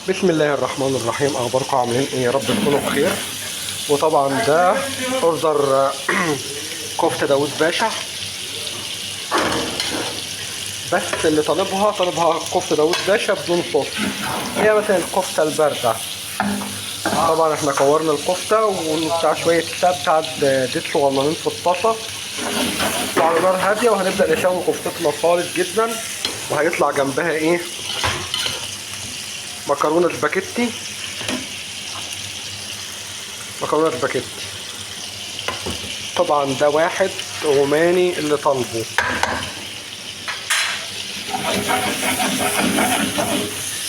بسم الله الرحمن الرحيم. اخباركم عاملين ايه؟ يا رب تكونوا بخير. وطبعا ده اوردر كفته داوود باشا، بس اللي طالبها كفته داوود باشا بدون صوص. هي مثلا الكفته البارده. طبعا احنا كورنا الكفته وبتاع شويه بتاع زيت صغننين في الطاسه وعلى نار هاديه، وهنبدا نشوي كفتتنا خالص جدا. وهيطلع جنبها ايه؟ مكرونه سباكيتي. طبعا ده واحد روماني اللي طالبه.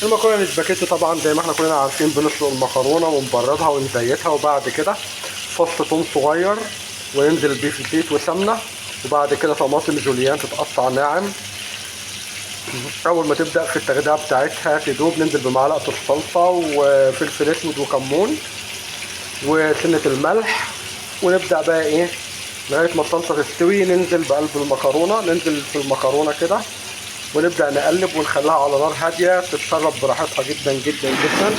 المكرونه السباكيتي طبعا زي ما احنا كلنا عارفين، بنسلق المكرونه ونبردها ونزيتها، وبعد كده فص ثوم صغير وننزل بيه في زيت وسمنه، وبعد كده طماطم جوليان تتقطع ناعم. اول ما تبدا في التغذيه بتاعتها تدوب، ننزل بمعلقه الصلصه وفلفل اسود وكمون وسنه الملح، ونبدا بقى ايه لغايه ما الصلصه تستوي. ننزل بقلب المكرونه، ننزل في المكرونه كده ونبدا نقلب ونخليها على نار هاديه تتشرب براحتها جدا جدا جدا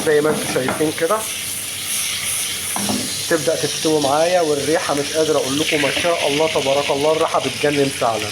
زي ما انتم شايفين كده. تبدا تستوي معايا، والريحه مش قادر اقول لكم، ما شاء الله تبارك الله، الريحه بتجنن فعلا.